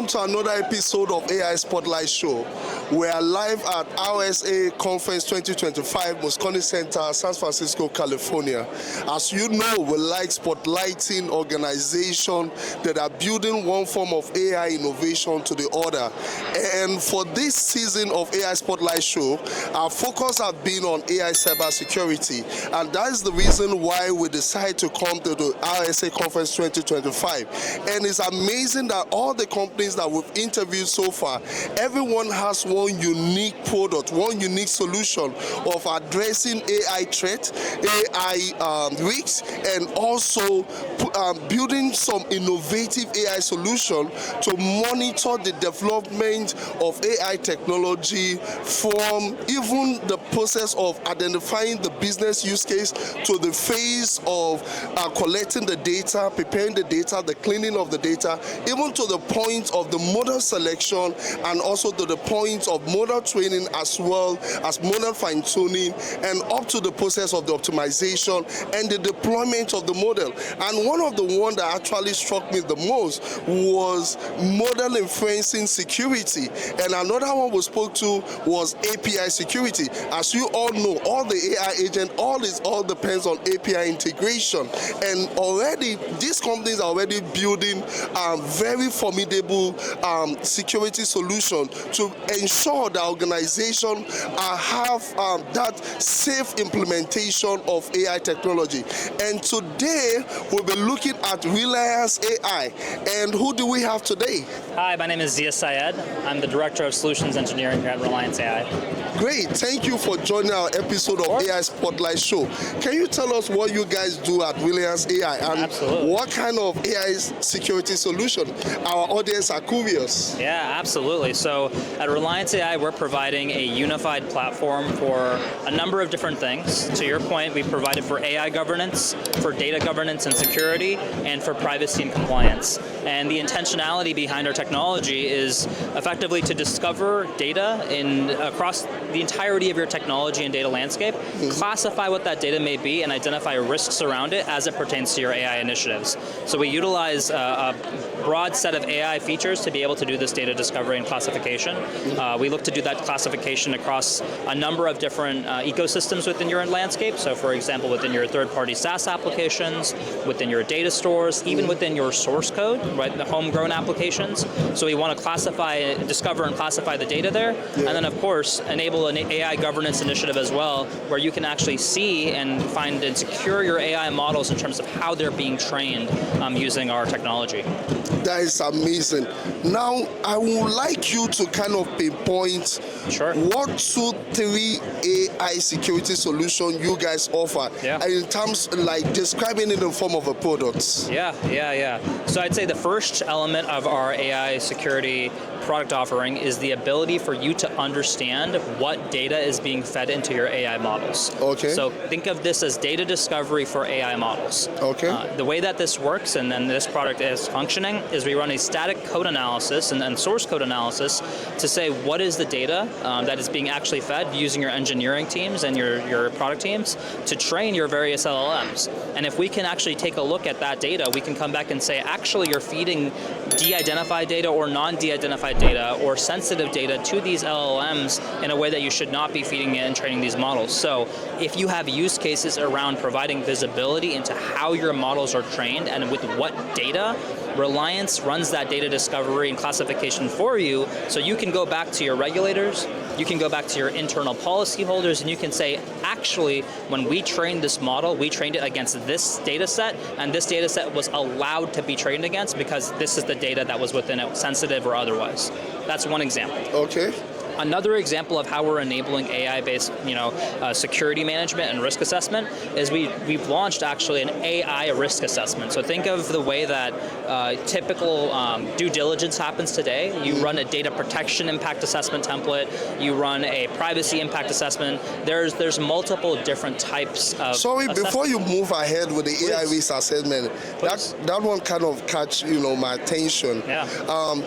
welcome to another episode of AI Spotlight Show. We are live at RSA Conference 2025, Moscone Center, San Francisco, California. As you know, we like spotlighting organizations that are building one form of AI innovation to the other. And for this season of AI Spotlight Show, our focus has been on AI cybersecurity. And that is the reason why we decided to come to the RSA Conference 2025. And it's amazing that all the companies that we've interviewed so far, everyone has one unique product, one unique solution of addressing AI threats, AI risks, and also building some innovative AI solution to monitor the development of AI technology from even the process of identifying the business use case to the phase of collecting the data, preparing the data, the cleaning of the data, even to the point of the model selection and also to the point of model training as well as model fine-tuning and up to the process of the optimization and the deployment of the model. And one of the ones that actually struck me the most was model inferencing security. And another one we spoke to was API security. As you all know, all the AI agent, all depends on API integration. And already, these companies are already building very formidable security solution to ensure that organizations have that safe implementation of AI technology. And today, we'll be looking at Relyance AI. And who do we have today? Hi, my name is Zia Syed. I'm the Director of Solutions Engineering here at Relyance AI. Great. Thank you for joining our episode of AI Spotlight Show. Can you tell us what you guys do at Relyance AI and Absolutely. what kind of AI security solution? Our audience are curious. Yeah, absolutely. So at Relyance AI, we're providing a unified platform for a number of different things. To your point, we provide it for AI governance, for data governance and security, and for privacy and compliance. And the intentionality behind our technology is effectively to discover data across the entirety of your technology and data landscape, classify what that data may be, and identify risks around it as it pertains to your AI initiatives. So we utilize a broad set of AI features to be able to do this data discovery and classification. We look to do that classification across a number of different ecosystems within your landscape. So for example, within your third-party SaaS applications, within your data stores, even within your source code, right, the homegrown applications. So we want to discover and classify the data there, and then of course enable an AI governance initiative as well, where you can actually see and find and secure your AI models in terms of how they're being trained using our technology. That is amazing. Now, I would like you to kind of pinpoint what 2-3 AI security solution you guys offer, and in terms like describing it in the form of a product. Yeah. So I'd say the first element of our AI security product offering is the ability for you to understand what data is being fed into your AI models. Okay. So think of this as data discovery for AI models. Okay. The way that this works and then this product is functioning is we run a static code analysis and source code analysis to say what is the data that is being actually fed using your engineering teams and your product teams to train your various LLMs. And if we can actually take a look at that data, we can come back and say, actually, you're feeding de-identified data or non-de-identified data or sensitive data to these LLMs in a way that you should not be feeding it and training these models. So if you have use cases around providing visibility into how your models are trained and with what data, Relyance runs that data discovery and classification for you, so you can go back to your regulators, you can go back to your internal policy holders, and you can say, actually, when we trained this model, we trained it against this data set, and this data set was allowed to be trained against because this is the data that was within it, sensitive or otherwise. That's one example. Okay. Another example of how we're enabling AI-based, security management and risk assessment is we've launched actually an AI risk assessment. So think of the way that typical due diligence happens today. You run a data protection impact assessment template. You run a privacy impact assessment. There's multiple different types of. Sorry, before you move ahead with the AI risk assessment, that one kind of catch my attention. Yeah.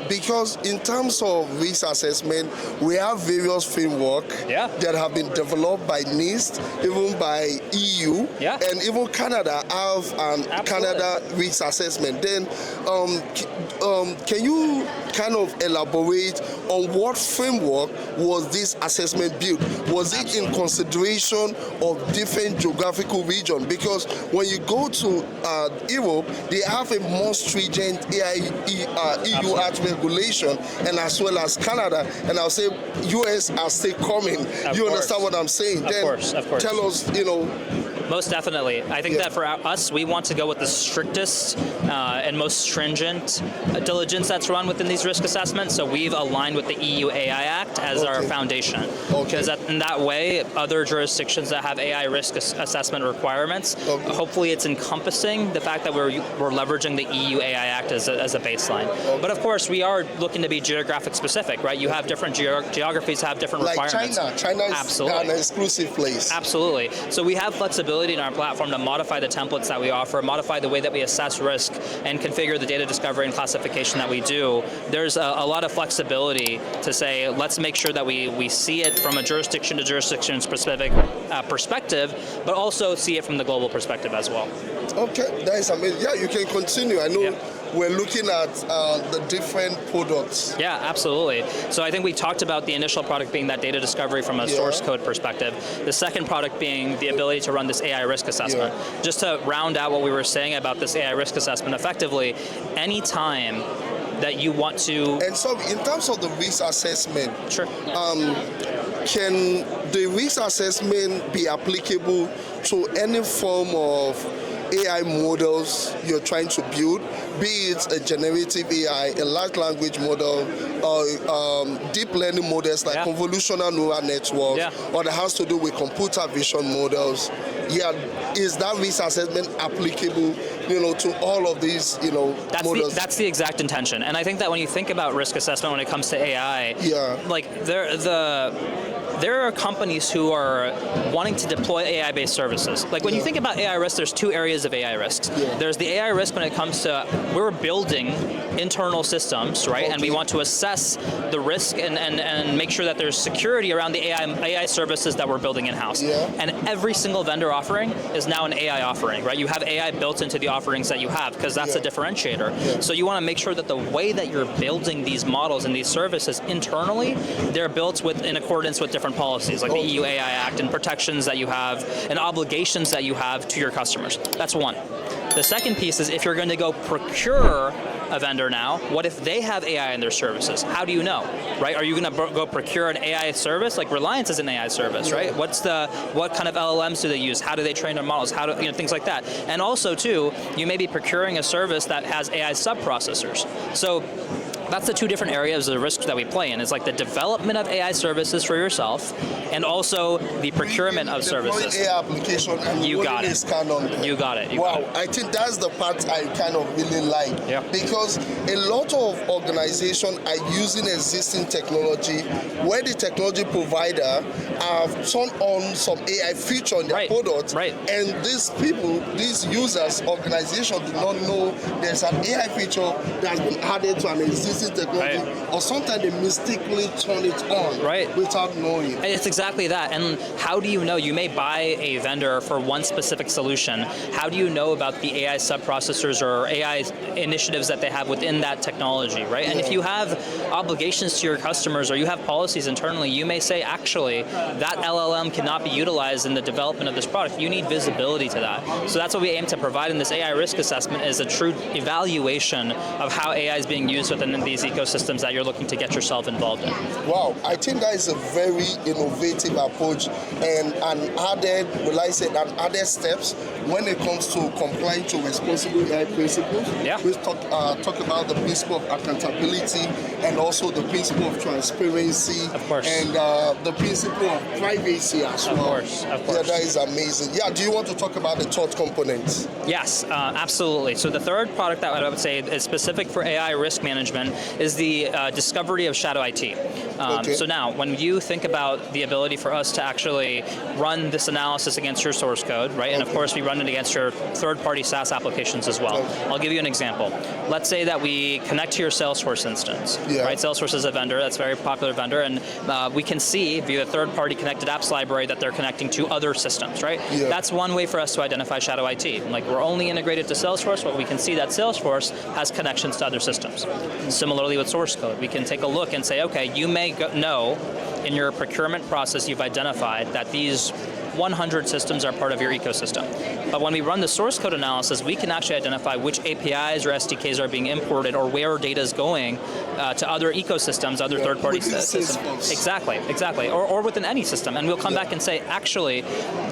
Because in terms of risk assessment, we have various frameworks that have been developed by NIST, even by EU, and even Canada have an Canada risk assessment. Then, can you kind of elaborate on what framework was this assessment built? Was it in consideration of different geographical region? Because when you go to Europe, they have a more stringent EU Act regulation, and as well as Canada, and I'll say US are still coming. You understand what I'm saying? Of course. Tell us, Most definitely. I think that for us, we want to go with the strictest and most stringent diligence that's run within these risk assessments. So we've aligned with the EU AI Act as our foundation. Because in that way, other jurisdictions that have AI risk assessment requirements, hopefully it's encompassing the fact that we're leveraging the EU AI Act as a baseline. But of course, we are looking to be geographic specific, right? You have different geographies have different requirements. Like China is Absolutely. an exclusive place. Absolutely. So we have flexibility in our platform to modify the templates that we offer, modify the way that we assess risk, and configure the data discovery and classification that we do. There's a lot of flexibility to say, let's make sure that we see it from a jurisdiction to jurisdiction specific perspective, but also see it from the global perspective as well. Okay, that is amazing. Yeah, you can continue. I know we're looking at the different products. Yeah, absolutely. So I think we talked about the initial product being that data discovery from a source code perspective. The second product being the ability to run this AI risk assessment. Just to round out what we were saying about this AI risk assessment, effectively, any time that you want to... And so in terms of the risk assessment, Sure. Can the risk assessment be applicable to any form of AI models you're trying to build, be it a generative AI, a large language model, or deep learning models like convolutional neural networks, or that has to do with computer vision models? Is that risk assessment applicable, to all of these, models? That's the exact intention. And I think that when you think about risk assessment when it comes to AI, like there are companies who are wanting to deploy AI-based services. Like when you think about AI risk, there's two areas of AI risks. There's the AI risk when it comes to we're building internal systems, right? And we want to assess the risk and make sure that there's security around the AI services that we're building in-house. And every single vendor offering is now an AI offering, right? You have AI built into the offerings that you have because that's a differentiator. So you want to make sure that the way that you're building these models and these services internally, they're built in accordance with different policies like the EU AI Act and protections that you have and obligations that you have to your customers. That's one. The second piece is if you're going to go procure a vendor now, what if they have AI in their services? How do you know, right? Are you going to go procure an AI service? Like Relyance is an AI service, right? What kind of LLMs do they use? How do they train their models? Things like that. And also too, you may be procuring a service that has AI sub-processors. So that's the two different areas of the risks that we play in. It's like the development of AI services for yourself and also the procurement of services. AI application and you got it. You got it. I think that's the part I kind of really like. Because a lot of organizations are using existing technology where the technology provider have turned on some AI feature in their product. And these people, these users, organizations do not know there's an AI feature that's been added to an existing technology, or sometimes they mistakenly turn it on without knowing. It's exactly that. And how do you know? You may buy a vendor for one specific solution. How do you know about the AI sub-processors or AI initiatives that they have within that technology, right? And if you have obligations to your customers or you have policies internally, you may say, actually, that LLM cannot be utilized in the development of this product. You need visibility to that. So that's what we aim to provide in this AI risk assessment is a true evaluation of how AI is being used within these ecosystems that you're looking to get yourself involved in. Wow, I think that is a very innovative approach and an added steps when it comes to complying to responsible AI principles. We talk about the principle of accountability and also the principle of transparency and the principle of privacy as well. Of course. Yeah, that is amazing. Yeah, do you want to talk about the third component? Yes, absolutely. So the third product that I would say is specific for AI risk management is the discovery of shadow IT. So now, when you think about the ability for us to actually run this analysis against your source code, right? And of course, we run it against your third-party SaaS applications as well. I'll give you an example. Let's say that we connect to your Salesforce instance, right? Salesforce is a vendor, that's a very popular vendor, and we can see via the third-party connected apps library that they're connecting to other systems, right? That's one way for us to identify shadow IT. Like, we're only integrated to Salesforce, but we can see that Salesforce has connections to other systems. Similarly with source code, we can take a look and say, okay, you may know in your procurement process you've identified that these 100 systems are part of your ecosystem. But when we run the source code analysis, we can actually identify which APIs or SDKs are being imported or where data is going to other ecosystems, other third-party systems. Exactly. Or within any system. And we'll come back and say, actually,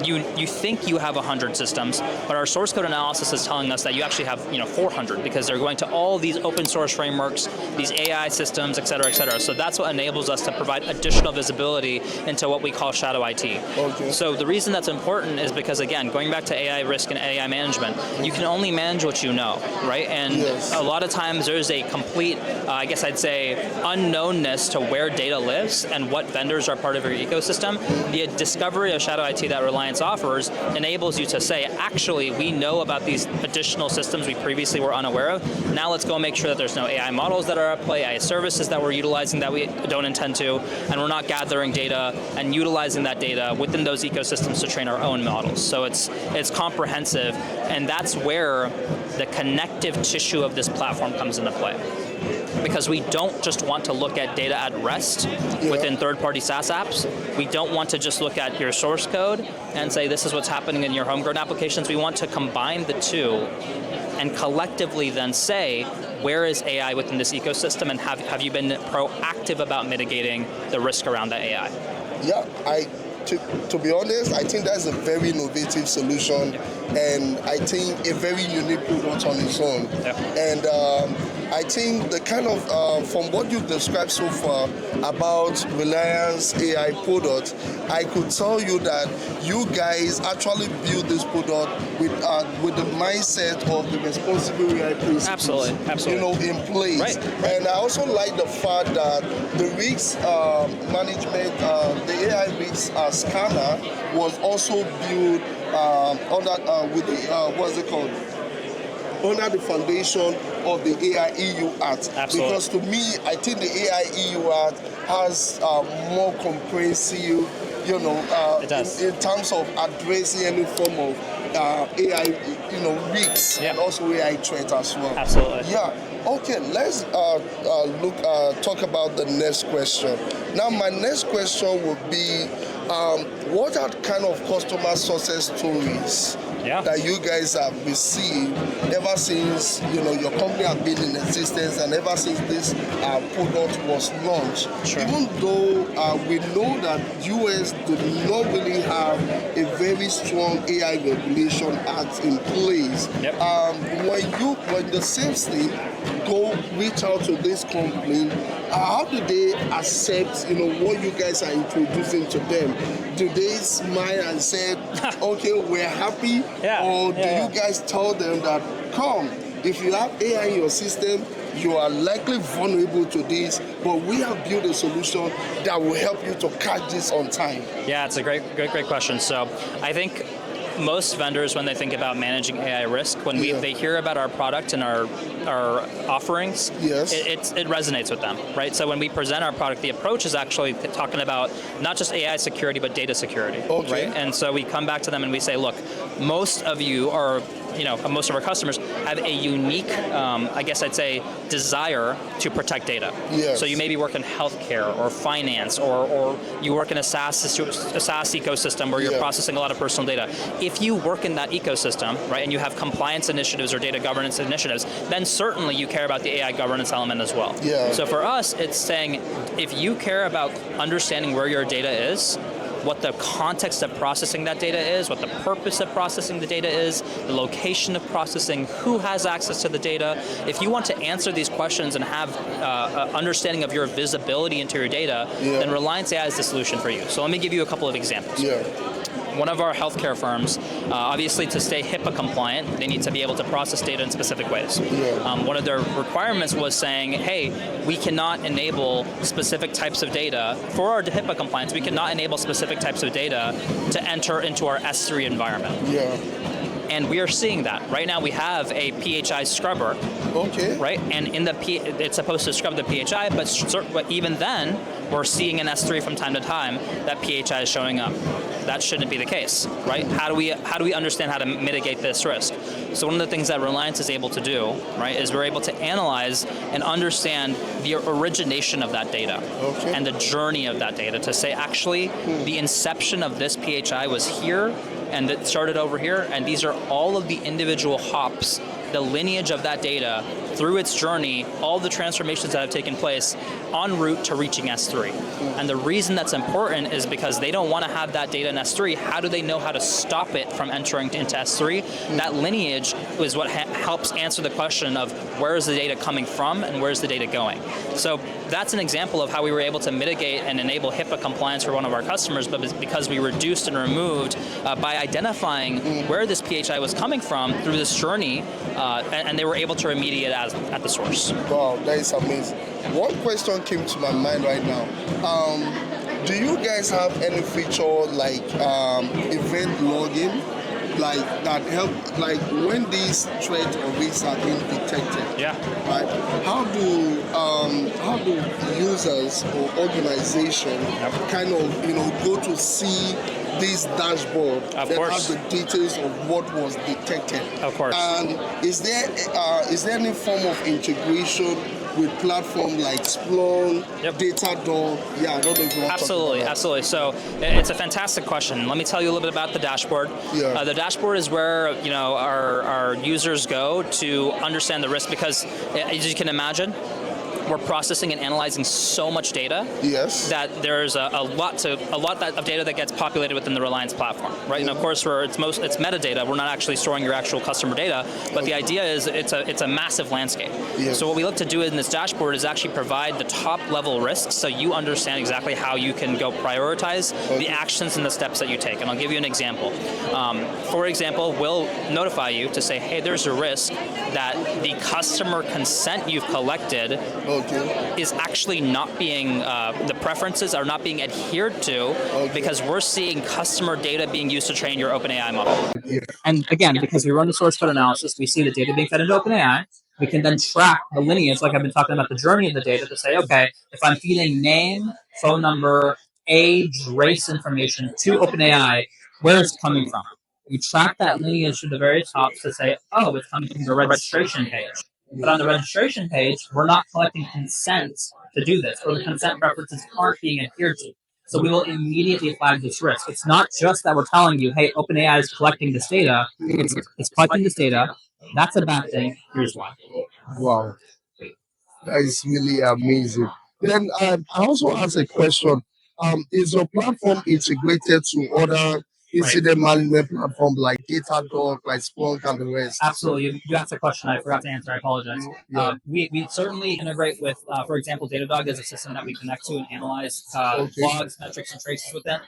you think you have 100 systems, but our source code analysis is telling us that you actually have 400 because they're going to all these open source frameworks, these AI systems, et cetera, et cetera. So that's what enables us to provide additional visibility into what we call shadow IT. So the reason that's important is because, again, going back to AI risk and AI management, you can only manage what you know, right? And a lot of times there's a complete, I guess I'd say, unknownness to where data lives and what vendors are part of your ecosystem. The discovery of shadow IT that Relyance offers enables you to say, actually, we know about these additional systems we previously were unaware of. Now let's go make sure that there's no AI models that are at play, AI services that we're utilizing that we don't intend to, and we're not gathering data and utilizing that data within those ecosystems to train our own models. So it's comprehensive, and that's where the connective tissue of this platform comes into play. Because we don't just want to look at data at rest within third-party SaaS apps. We don't want to just look at your source code and say this is what's happening in your homegrown applications. We want to combine the two and collectively then say, where is AI within this ecosystem, and have you been proactive about mitigating the risk around the AI? To be honest, I think that's a very innovative solution, and I think a very unique product on its own. And I think the kind of, from what you've described so far about Relyance AI product, I could tell you that you guys actually build this product with the mindset of the responsible AI principles, absolutely. In place. Right. And I also like the fact that the risk management, the AI risk scanner was also built with the what's it called? Under the foundation of the AI EU Act. Absolutely. Because to me, I think the AI EU Act has more comprehensive, it does. in terms of addressing any form of AI, risks and also AI threat as well. Absolutely. Okay, let's talk about the next question. Now, my next question would be, what are kind of customer success stories that you guys have received ever since your company has been in existence and ever since this product was launched? Even though we know that US do not really have a very strong AI regulation act in place, when the sales team go reach out to this company, how do they accept what you guys are introducing to them? Do they smile and say, okay, we're happy? Or do you guys tell them that, come, if you have AI in your system, you are likely vulnerable to this, but we have built a solution that will help you to catch this on time? Yeah, it's a great question. So I think most vendors, when they think about managing AI risk, when they hear about our product and our offerings, it resonates with them, right? So when we present our product, the approach is actually talking about not just AI security, but data security, right? And so we come back to them and we say, look, most of you are, most of our customers have a unique, I guess I'd say, desire to protect data. So you maybe work in healthcare or finance, or you work in a SaaS ecosystem where you're processing a lot of personal data. If you work in that ecosystem, right, and you have compliance initiatives or data governance initiatives, then certainly you care about the AI governance element as well. So for us, it's saying, if you care about understanding where your data is, what the context of processing that data is, what the purpose of processing the data is, the location of processing, who has access to the data. If you want to answer these questions and have understanding of your visibility into your data, then Relyance AI is the solution for you. So let me give you a couple of examples. one of our healthcare firms, obviously to stay HIPAA compliant, they need to be able to process data in specific ways. One of their requirements was saying, hey, we cannot enable specific types of data. For our HIPAA compliance, we cannot enable specific types of data to enter into our S3 environment. And we are seeing that. Right now we have a PHI scrubber. Right? And in the it's supposed to scrub the PHI, but even then, we're seeing in S3 from time to time that PHI is showing up. That shouldn't be the case, right? How do we understand how to mitigate this risk? So one of the things that Relyance is able to do, right, is we're able to analyze and understand the origination of that data and the journey of that data to say, actually, the inception of this PHI was here and it started over here, and these are all of the individual hops, the lineage of that data through its journey, all the transformations that have taken place en route to reaching S3. And the reason that's important is because they don't want to have that data in S3. How do they know how to stop it from entering into S3? That lineage is what helps answer the question of where is the data coming from and where is the data going. So that's an example of how we were able to mitigate and enable HIPAA compliance for one of our customers, but it's because we reduced and removed by identifying where this PHI was coming from through this journey, and they were able to remediate at the source. Wow, that is amazing. One question came to my mind right now. Do you guys have any feature like event login, like that help, like when these threats or risks are being detected? Right. How do users or organization kind of go to see this dashboard that has the details of what was detected? Of course. And is there any form of integration with platforms like Splunk, Datadog? Yeah, I don't know if you want to talk about that. Absolutely. So it's a fantastic question. Let me tell you a little bit about the dashboard. The dashboard is where our users go to understand the risk, because as you can imagine, we're processing and analyzing so much data that there's a lot of data that gets populated within the Relyance platform, right? And of course, it's metadata. We're not actually storing your actual customer data, but the idea is it's a massive landscape. So what we look to do in this dashboard is actually provide the top level risks, so you understand exactly how you can go prioritize the actions and the steps that you take. And I'll give you an example. For example, we'll notify you to say, hey, there's a risk that the customer consent you've collected is actually not being, the preferences are not being adhered to because we're seeing customer data being used to train your OpenAI model. And again, because we run the source code analysis, we see the data being fed into OpenAI. We can then track the lineage, like I've been talking about the journey of the data, to say, okay, if I'm feeding name, phone number, age, race information to OpenAI, where is it coming from? We track that lineage to the very top to say, oh, it's coming from the registration page. But on the registration page, we're not collecting consent to do this, or the consent preferences aren't being adhered to. So we will immediately flag this risk. It's not just that we're telling you, hey, OpenAI is collecting this data. It's collecting this data. That's a bad thing. Here's why. Wow, that is really amazing. Then I also ask a question. Is your platform integrated to other incident management platforms like Datadog, like Splunk, and the rest? Absolutely. You asked a question I forgot to answer. I apologize. We certainly integrate with, for example, Datadog is a system that we connect to and analyze logs, metrics, and traces within.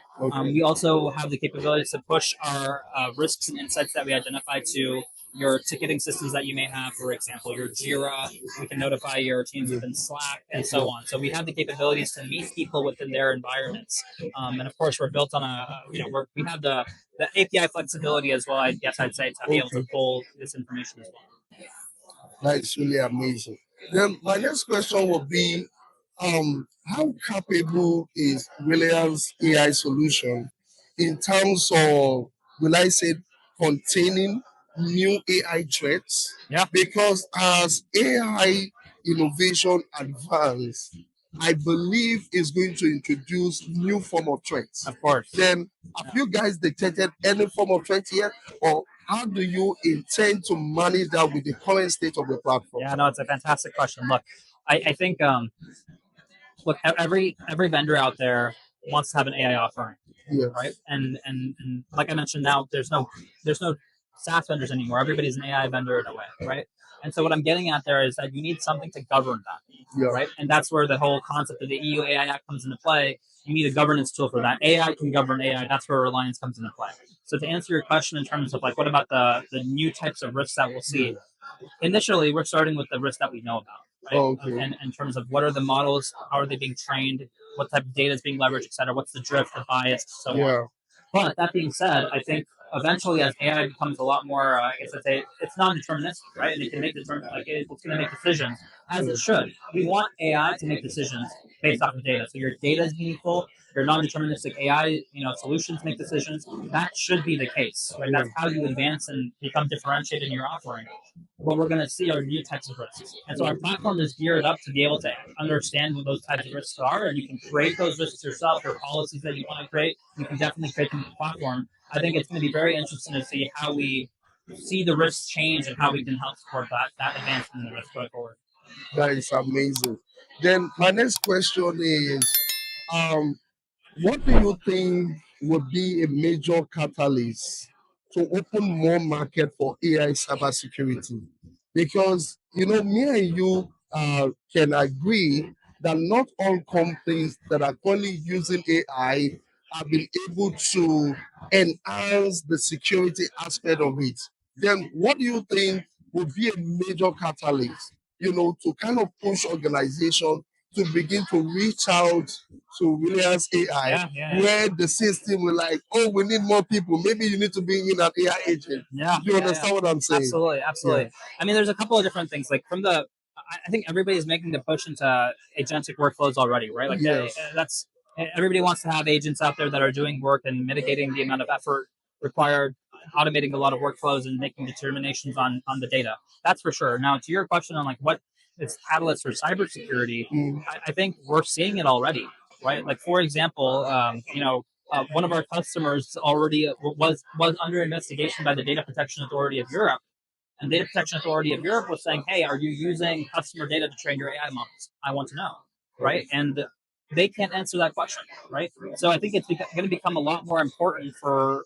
We also have the capability to push our risks and insights that we identify to your ticketing systems that you may have, for example, your Jira. We can notify your teams within Slack and so on. So we have the capabilities to meet people within their environments. And of course, we're built on we have the API flexibility as well, I guess I'd say, to be able to pull this information as well. That's really amazing. Then my next question would be, how capable is Relyance AI solution in terms of, will I say, containing new AI threats? Because as AI innovation advance, I believe is going to introduce new form of threats. Of course. Then have you guys detected any form of threat yet? Or how do you intend to manage that with the current state of the platform? Yeah, no, it's a fantastic question. Look, I think every vendor out there wants to have an AI offering, right? And like I mentioned, now there's no SaaS vendors anymore. Everybody's an AI vendor in a way, right? And so what I'm getting at there is that you need something to govern that, right? And that's where the whole concept of the EU AI Act comes into play. you need a governance tool for that. AI can govern AI. That's where Reliance comes into play. So to answer your question in terms of like, what about the new types of risks that we'll see? Initially, we're starting with the risks that we know about, right? Okay. And in terms of what are the models, how are they being trained, what type of data is being leveraged, et cetera, what's the drift, the bias, so on. Yeah. But that being said, I think eventually as AI becomes a lot more, I guess I'd say it's non-deterministic, right? And it can make like it's going to make decisions as it should. We want AI to make decisions based off of data. So your data is meaningful. Your non-deterministic AI, solutions make decisions. That should be the case, right? That's how you advance and become differentiated in your offering. What we're going to see are new types of risks. And so our platform is geared up to be able to understand what those types of risks are, and you can create those risks yourself, or policies that you want to create. You can definitely create them in the platform. I think it's going to be very interesting to see how we see the risks change and how we can help support that advancement in the risk going forward. That is amazing. Then my next question is, um, what do you think would be a major catalyst to open more market for AI cybersecurity? Because me and you can agree that not all companies that are currently using AI have been able to enhance the security aspect of it. Then, what do you think would be a major catalyst? To kind of push organizations to begin to reach out to Relyance AI, where the system will like, oh, we need more people. Maybe you need to bring in an AI agent. Yeah, Do you understand what I'm saying? Absolutely, absolutely. Yeah. I mean, there's a couple of different things. Like I think everybody's making the push into agentic workflows already, right? Like Yes. that's everybody wants to have agents out there that are doing work and mitigating the amount of effort required, automating a lot of workflows and making determinations on the data. That's for sure. Now, to your question on like what is catalyst for cybersecurity, I think we're seeing it already, right? Like for example, one of our customers already was under investigation by the Data Protection Authority of Europe, and the Data Protection Authority of Europe was saying, "Hey, are you using customer data to train your AI models? I want to know." Right? And they can't answer that question, right? So I think it's going to become a lot more important for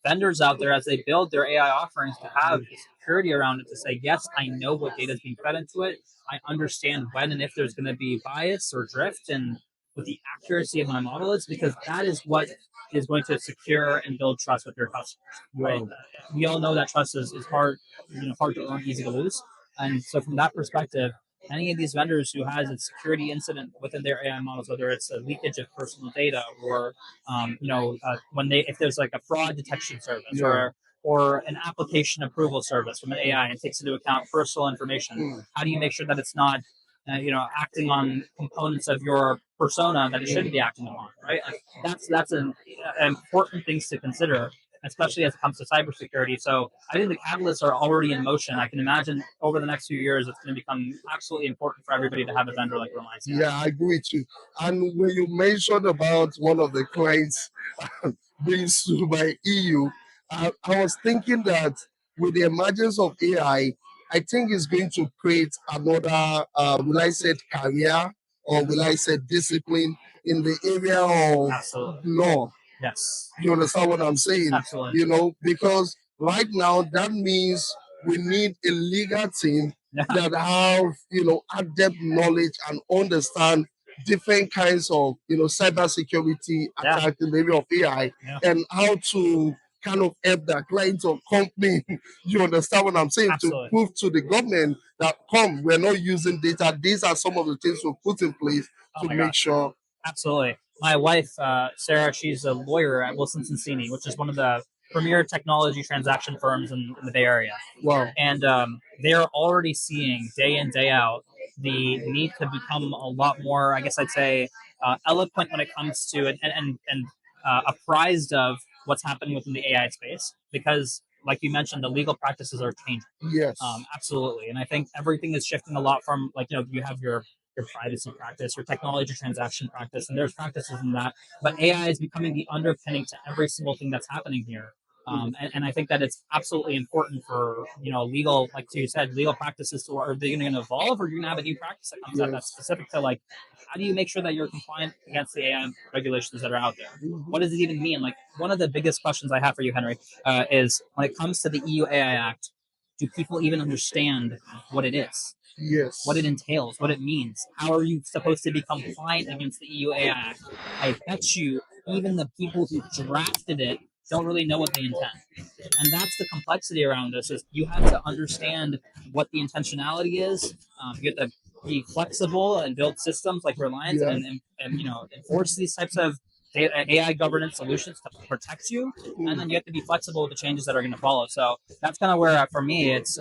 vendors out there as they build their AI offerings to have security around it to say, yes, I know what data is being fed into it. I understand when and if there's going to be bias or drift, and what the accuracy of my model is, because that is what is going to secure and build trust with your customers. Right? We all know that trust is hard, hard to earn, easy to lose. And so from that perspective, any of these vendors who has a security incident within their AI models, whether it's a leakage of personal data or if there's like a fraud detection service or an application approval service from an AI and takes into account personal information, how do you make sure that it's not acting on components of your persona that it shouldn't be acting on, right? Like, that's an important things to consider, especially as it comes to cybersecurity. So I think the catalysts are already in motion. I can imagine over the next few years, it's going to become absolutely important for everybody to have a vendor like Reliance. Yeah, I agree with you. And when you mentioned about one of the clients being sued by EU, I was thinking that with the emergence of I think it's going to create another, will I say, career, or will I say discipline in the area of law. Yes. You understand what I'm saying? Absolutely. Because right now that means we need a legal team that have, adept knowledge and understand different kinds of, cybersecurity attacks in the area of AI and how to kind of help the clients or company. You understand what I'm saying? Absolutely. To prove to the government that we're not using data. These are some of the things we put in place to make sure. Absolutely. My wife, Sarah, she's a lawyer at Wilson Sonsini, which is one of the premier technology transaction firms in the Bay Area. Wow. And they're already seeing day in, day out the need to become a lot more, I guess I'd say, eloquent when it comes to and apprised of what's happening within the AI space. Because, like you mentioned, the legal practices are changing. Yes. Absolutely. And I think everything is shifting a lot from, you have your privacy practice, your technology transaction practice, and there's practices in that. But AI is becoming the underpinning to every single thing that's happening here. And I think that it's absolutely important for legal, like you said, legal practices to are they going to evolve, or you're going to have a new practice that comes out that's specific to like how do you make sure that you're compliant against the AI regulations that are out there? What does it even mean? Like one of the biggest questions I have for you, Henry, is when it comes to the EU AI Act, do people even understand what it is? Yes. what it entails, what it means. How are you supposed to be compliant against the EU AI Act? I bet you even the people who drafted it don't really know what they intend. And that's the complexity around this is you have to understand what the intentionality is. You have to be flexible and build systems like Reliance Yeah. and enforce these types of AI governance solutions to protect you, and then you have to be flexible with the changes that are going to follow. So that's kind of where, for me, it's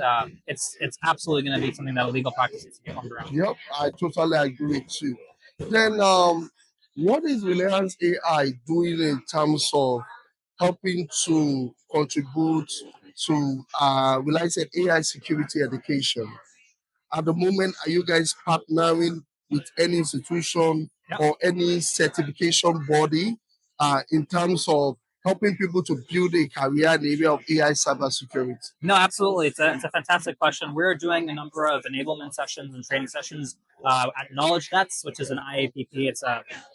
absolutely going to be something that a legal practice needs to get armed around. Yep, I totally agree with you. Then, what is Reliance AI doing in terms of helping to contribute to, will I say, AI security education? At the moment, are you guys partnering with any institution Yep. or any certification body in terms of helping people to build a career in the area of AI cybersecurity? No, absolutely. It's a fantastic question. We're doing a number of enablement sessions and training sessions at Knowledge Nets, which is an IAPP. It's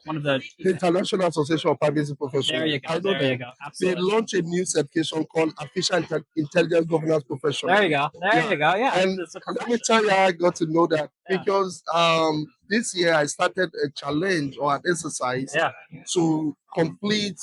one of the. The International Association of Privacy There Professionals. you go. I know There you them. go. They Absolutely. launched a new certification called Artificial Intelligence Governance Professional. There you go. There Yeah. you go. Yeah, And it's a let me profession. tell you how I got to know that Yeah. because this year I started a challenge or an exercise Yeah. to read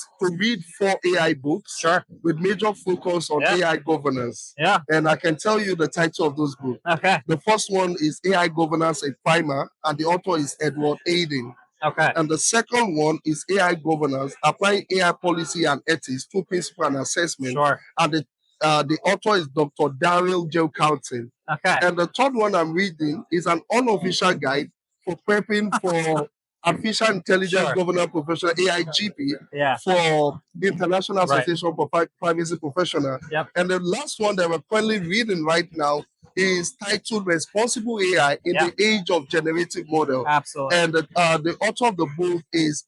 4 AI books Sure. with major focus on Yeah. AI governance. Yeah. And I can tell you the title of those books. Okay. The first one is AI Governance, a Primer, and the author is Edward Aiden. Okay. And the second one is AI governance, applying AI policy and ethics to principle and assessment. Sure. And the author is Dr. Daryl J. Carlton. Okay. And the third one I'm reading is an unofficial guide for prepping for Artificial Intelligence Sure. Governance Professional AIGP Yeah. for the International Right. Association for Privacy Professional. Yep. And the last one that we're currently reading right now is titled Responsible AI in Yeah. the Age of Generative Model. Absolutely. And the author of the book is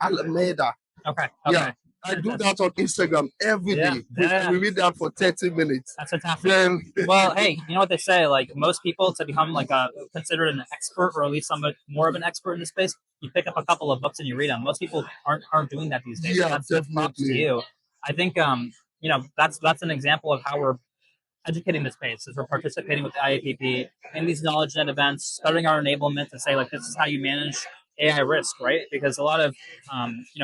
Alameda. Okay. Yeah. Okay. I do that on Instagram every Yeah. day. Yeah. We read that for 30 minutes. That's fantastic. Then Well, hey, you know what they say? Like most people, to become like a considered an expert, or at least somewhat more of an expert in the space, you pick up a couple of books and you read them. Most people aren't doing that these days. So yeah, that's props to definitely. you. I think that's an example of how we're educating the space as we're participating with the IAPP in these knowledge net events, starting our enablement to say like this is how you manage AI risk, right? Because a lot of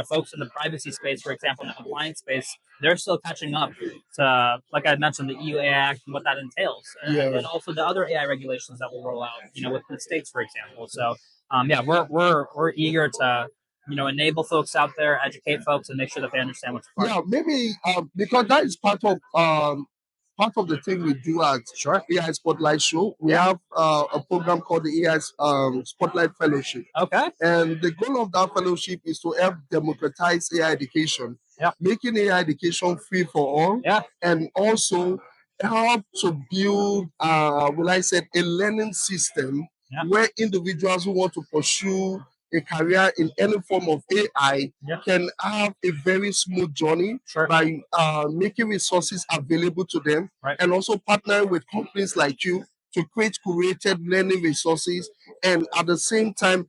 folks in the privacy space, for example, in the compliance space, they're still catching up to, like I mentioned, the EU AI Act and what that entails, Yeah. and also the other AI regulations that will roll out, with the states, for example. So yeah, we're eager to enable folks out there, educate folks, and make sure that they understand what's required. Yeah, maybe because that is part of the thing we do at Sure. AI Spotlight Show. We Yeah. have a program called the AI Spotlight Fellowship. Okay. And the goal of that fellowship is to help democratize AI education, Yeah. making AI education free for all, Yeah. and also help to build, will I say, a learning system Yeah. where individuals who want to pursue a career in any form of AI Yeah. can have a very smooth journey Sure. by making resources available to them, Right. and also partnering with companies like you to create curated learning resources, and at the same time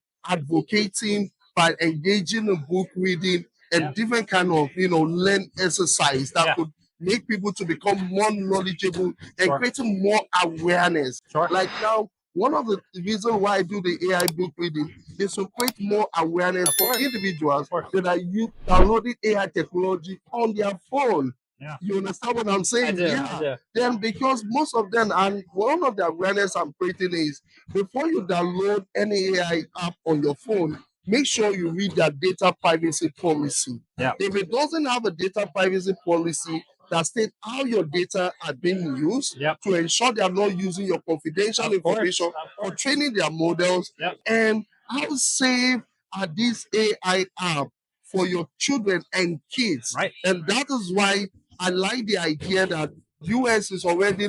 advocating by engaging in book reading and Yeah. different kind of learn exercise that Yeah. could make people to become more knowledgeable and Sure. creating more awareness. Sure. Like now, one of the reasons why I do the AI book reading is to create more awareness Of for course. individuals Of course. that are downloading AI technology on their phone. Yeah. You understand what I'm I saying? do. Yeah. I do. Then because most of them, and one of the awareness I'm creating is before you download any AI app on your phone, make sure you read their data privacy policy. Yeah. If it doesn't have a data privacy policy that states how your data are being used Yep. to ensure they are not using your confidential Of course. information Of for course. training their models, Yep. and how safe are these AI apps for your children and kids. Right. And that is why I like the idea that US is already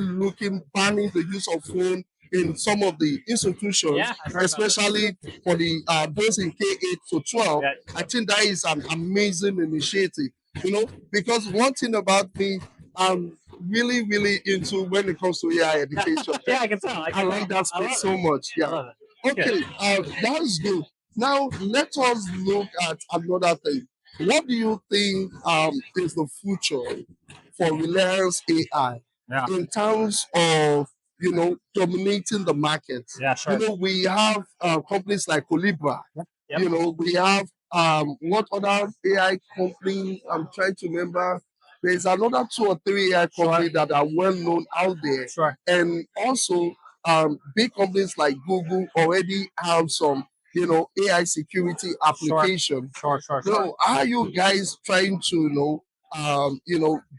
banning the use of phone in some of the institutions, Yeah, I've heard about this. especially for the those in K8 to 12. Yeah. I think that is an amazing initiative, because one thing about me, I'm really, really into when it comes to AI education. Yeah, I can tell. I like that I love space so it. much. I Yeah. love it. Good. Okay, that's good. Now let us look at another thing. What do you think is the future for Reliance AI Yeah. in terms of dominating the market. Yeah, sure. We have companies like Colibra. Yep. We have what other AI company? I'm trying to remember. There's another two or three AI companies that are well known out there. Sure. And also, big companies like Google already have some, AI security application. Sure. So, how are you guys trying to,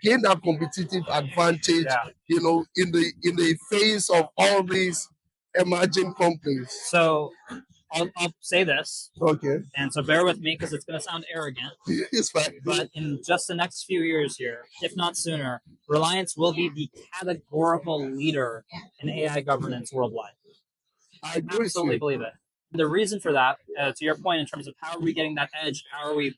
gain that competitive advantage, Yeah. in the face of all these emerging companies? So I'll say this, Okay, and so bear with me because it's going to sound arrogant, it's fine. but in just the next few years here, if not sooner, Reliance will be the categorical leader in AI governance worldwide. I agree with Absolutely you. believe it. The reason for that, to your point, in terms of how are we getting that edge, how are we,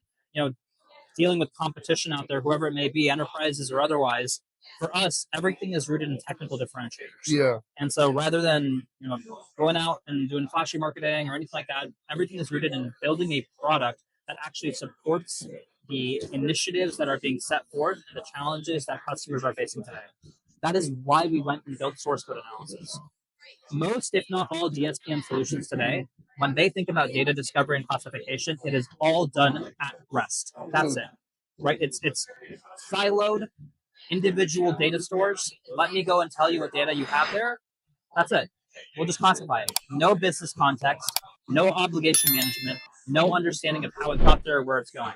dealing with competition out there, whoever it may be, enterprises or otherwise. For us, everything is rooted in technical differentiators. Yeah. And so rather than going out and doing flashy marketing or anything like that, everything is rooted in building a product that actually supports the initiatives that are being set forth and the challenges that customers are facing today. That is why we went and built source code analysis. Most, if not all, DSPM solutions today, when they think about data discovery and classification, it is all done at rest. That's it, right? It's siloed individual data stores. Let me go and tell you what data you have there. That's it. We'll just classify it. No business context, no obligation management, no understanding of how it got there or where it's going.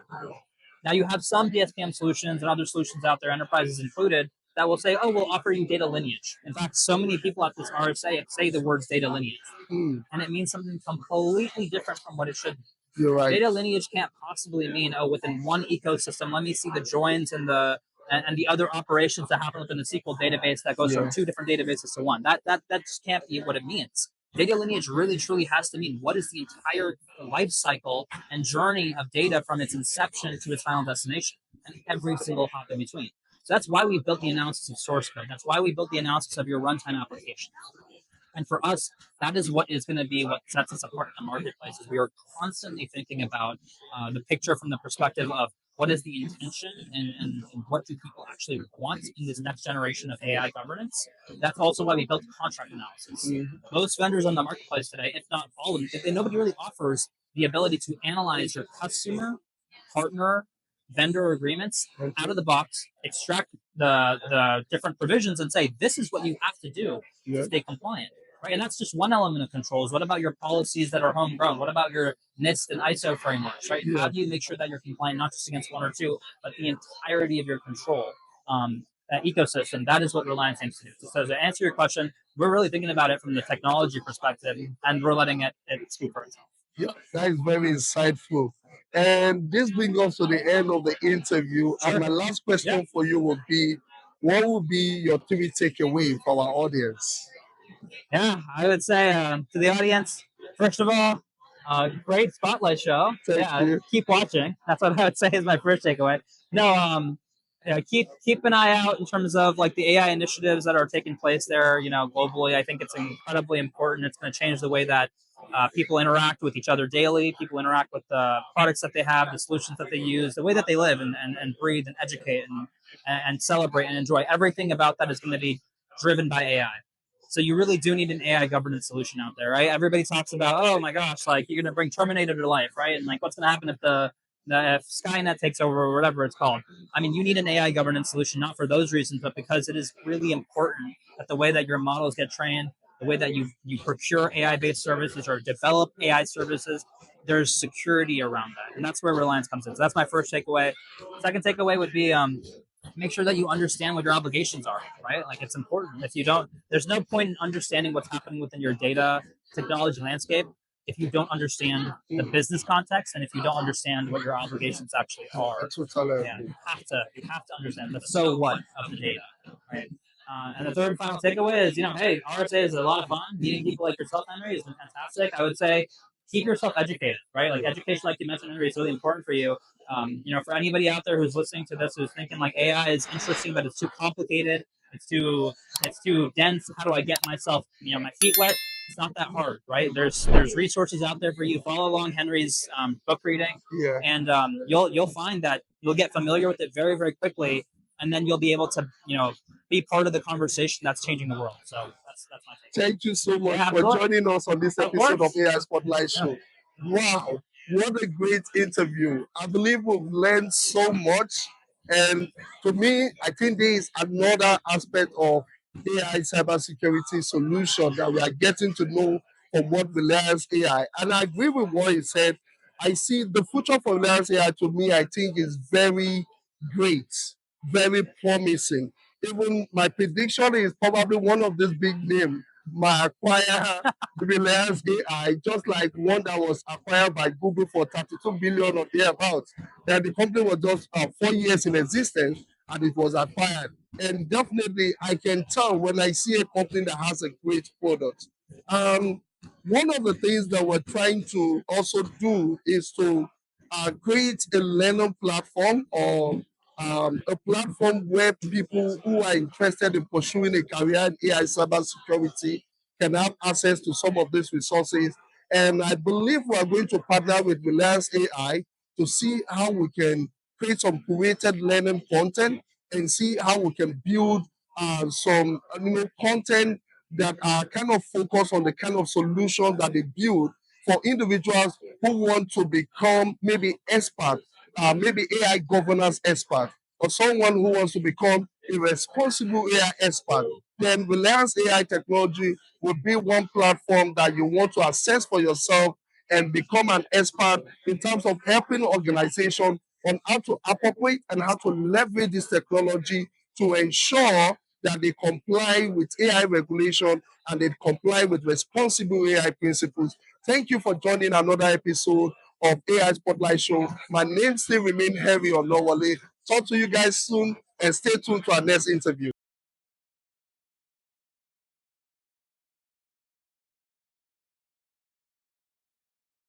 Now you have some DSPM solutions and other solutions out there, enterprises included, that will say, "Oh, we'll offer you data lineage." In fact, so many people at this RSA say the words data lineage, and it means something completely different from what it should be. You're right. Data lineage can't possibly mean, oh, within one ecosystem, let me see the joins and the other operations that happen within the SQL database that goes from two different databases to one. That just can't be what it means. Data lineage really truly has to mean what is the entire life cycle and journey of data from its inception to its final destination and every single hop in between. So that's why we built the analysis of source code. That's why we built the analysis of your runtime application. And for us, that is what is going to be what sets us apart in the marketplace. Is we are constantly thinking about the picture from the perspective of what is the intention and what do people actually want in this next generation of AI governance. That's also why we built contract analysis. Most vendors on the marketplace today, if not all of them, nobody really offers the ability to analyze your customer, partner, vendor agreements out of the box, extract the different provisions, and say this is what you have to do to stay compliant. Right, and that's just one element of controls. What about your policies that are homegrown? What about your NIST and ISO frameworks? Right, how do you make sure that you're compliant not just against one or two, but the entirety of your control ecosystem? That is what Relyance aims to do. So to answer your question, we're really thinking about it from the technology perspective, and we're letting it speak for itself. Yeah, that is very insightful. And this brings us to the end of the interview. Sure. And my last question for you would be, what would be your three takeaway for our audience? Yeah, I would say to the audience, first of all, great spotlight show. Thank you. Keep watching. That's what I would say is my first takeaway. No, keep an eye out in terms of like the AI initiatives that are taking place there. Globally, I think it's incredibly important. It's going to change the way that people interact with each other daily. People interact with the products that they have, the solutions that they use, the way that they live and breathe and educate and celebrate and enjoy. Everything about that is going to be driven by AI. So you really do need an AI governance solution out there, right? Everybody talks about, oh my gosh, like you're going to bring Terminator to life, right? And like what's going to happen if Skynet takes over or whatever it's called. I mean, you need an AI governance solution, not for those reasons, but because it is really important that the way that your models get trained, the way that you procure AI-based services or develop AI services, there's security around that. And that's where Reliance comes in. So that's my first takeaway. Second takeaway would be make sure that you understand what your obligations are, right? Like it's important. If you don't, there's no point in understanding what's happening within your data technology landscape if you don't understand the business context and if you don't understand what your obligations actually are. That's what's all Yeah, you have to understand the so what of the data, right? And the third and final takeaway is, hey, RSA is a lot of fun. Meeting people like yourself, Henry, has been fantastic. I would say keep yourself educated, right? Like education, like you mentioned, Henry, is really important for you. For anybody out there who's listening to this, who's thinking like AI is interesting, but it's too complicated, it's too dense. How do I get myself, my feet wet? It's not that hard, right? There's resources out there for you. Follow along Henry's book reading, and you'll find that you'll get familiar with it very, very quickly, and then you'll be able to be part of the conversation that's changing the world. So that's Thank you so much for joining us on this episode of AI Spotlight Show. Wow, what a great interview. I believe we've learned so much. And to me, I think there is another aspect of AI cybersecurity solution that we are getting to know from what Reliance AI. And I agree with what he said. I see the future for Reliance AI to me, I think is very great, very promising. Even my prediction is probably one of these big names might acquire Reliance AI, just like one that was acquired by Google for 32 billion or thereabouts. And the company was just 4 years in existence and it was acquired. And definitely, I can tell when I see a company that has a great product. Um, One of the things that we're trying to also do is to create a learning platform or a platform where people who are interested in pursuing a career in AI cybersecurity can have access to some of these resources. And I believe we are going to partner with Reliance AI to see how we can create some curated learning content and see how we can build some content that are kind of focused on the kind of solutions that they build for individuals who want to become maybe expert, maybe AI governance expert, or someone who wants to become a responsible AI expert. Then Reliance AI technology will be one platform that you want to access for yourself and become an expert in terms of helping organizations on how to appropriate and how to leverage this technology to ensure that they comply with AI regulation and they comply with responsible AI principles. Thank you for joining another episode of AI Spotlight Show. My name still remains Harry Onowale. Talk to you guys soon and stay tuned to our next interview.